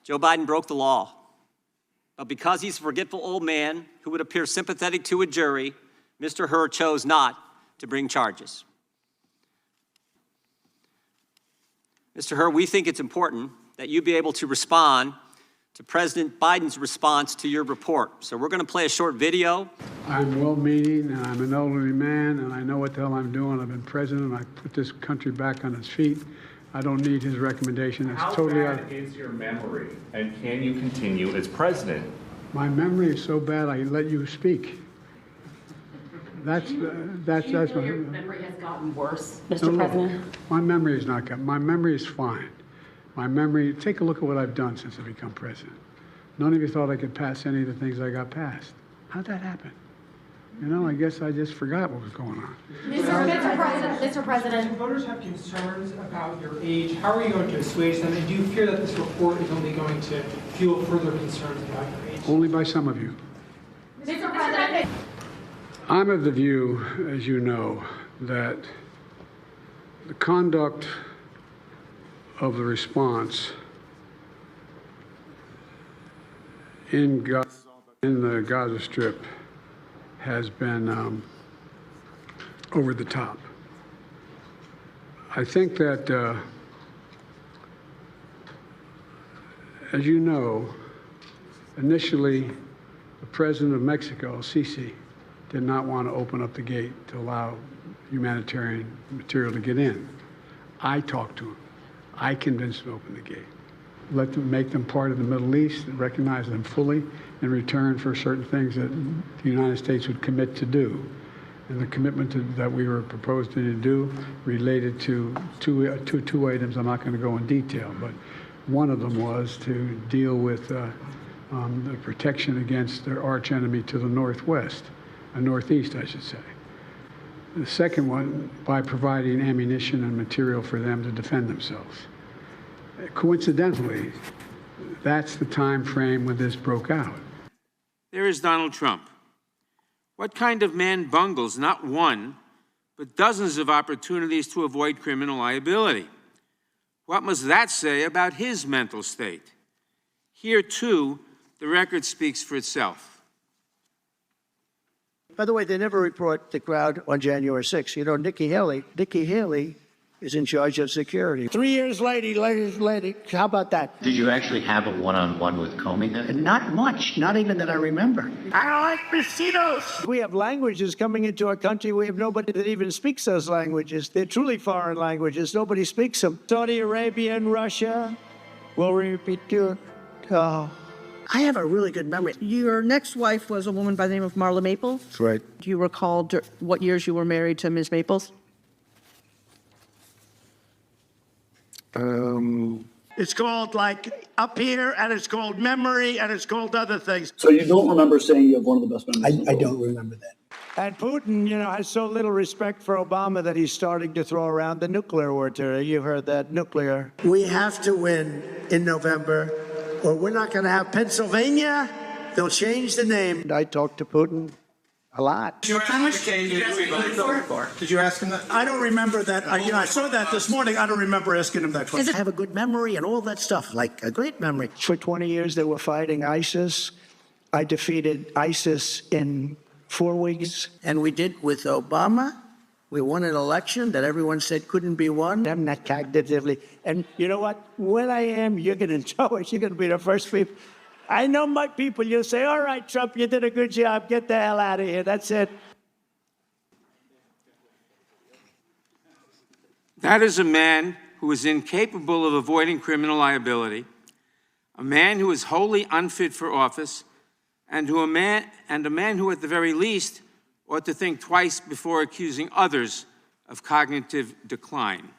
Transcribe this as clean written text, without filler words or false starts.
Joe Biden broke the law. But because he's a forgetful old man who would appear sympathetic to a jury, Mr. Hur chose not to bring charges. Mr. Hur, we think it's important that you be able to respond to President Biden's response to your report. So we're going to play a short video. I'm well-meaning, and I'm an elderly man, and I know what the hell I'm doing. I've been president. I put this country back on its feet. I don't need his recommendation. It's totally How bad is your memory, and can you continue as president? My memory is so bad I let you speak. That's your memory has gotten worse, Mr. President? My memory is not good. My memory is fine. My memory, take a look at what I've done since I become president. None of you thought I could pass any of the things I got passed. How'd that happen? You know, I guess I just forgot what was going on. Mr. President. Voters have concerns about your age. How are you going to assuage them? And do you fear that this report is only going to fuel further concerns about your age? Only by some of you. Mr. President. I'm of the view, as you know, that the conduct of the response in the Gaza Strip has been over the top. I think that, as you know, initially the president of Mexico, Sisi, did not want to open up the gate to allow humanitarian material to get in. I talked to him. I convinced him to open the gate. Let them make them part of the Middle East and recognize them fully in return for certain things that the United States would commit to do. And the commitment that we were proposing to do related to two items. I'm not going to go in detail, but one of them was to deal with the protection against their arch enemy to the northwest, northeast, I should say. The second one, by providing ammunition and material for them to defend themselves. Coincidentally, that's the time frame when this broke out. There is Donald Trump. What kind of man bungles not one, but dozens of opportunities to avoid criminal liability? What must that say about his mental state? Here, too, the record speaks for itself. By the way, they never report the crowd on January 6th. You know, Nikki Haley is in charge of security. 3 years later, how about that? Did you actually have a one-on-one with Comey then? Not much, not even that I remember. I like mosquitoes. We have languages coming into our country. We have nobody that even speaks those languages. They're truly foreign languages. Nobody speaks them. Saudi Arabia and Russia will repeat your... Oh. I have a really good memory. Your next wife was a woman by the name of Marla Maples? That's right. Do you recall what years you were married to Ms. Maples? It's called like Up Here, and it's called Memory, and it's called other things. So you don't remember saying you have one of the best memories? I don't remember that. And Putin, you know, has so little respect for Obama that he's starting to throw around the nuclear word. You heard that, nuclear. We have to win in November, or we're not going to have Pennsylvania. They'll change the name. I talked to Putin a lot. Did you ask him that? I don't remember that. I saw that this morning. I don't remember asking him that question. I have a good memory and all that stuff, like a great memory. For 20 years, they were fighting ISIS. I defeated ISIS in 4 weeks. And we did with Obama. We won an election that everyone said couldn't be won. I'm not cognitively. And you know what? When I am, you're going to know it. You're going to be the first people. I know my people. You'll say, all right, Trump, you did a good job. Get the hell out of here. That's it. That is a man who is incapable of avoiding criminal liability, a man who is wholly unfit for office, and a man who, at the very least, ought to think twice before accusing others of cognitive decline.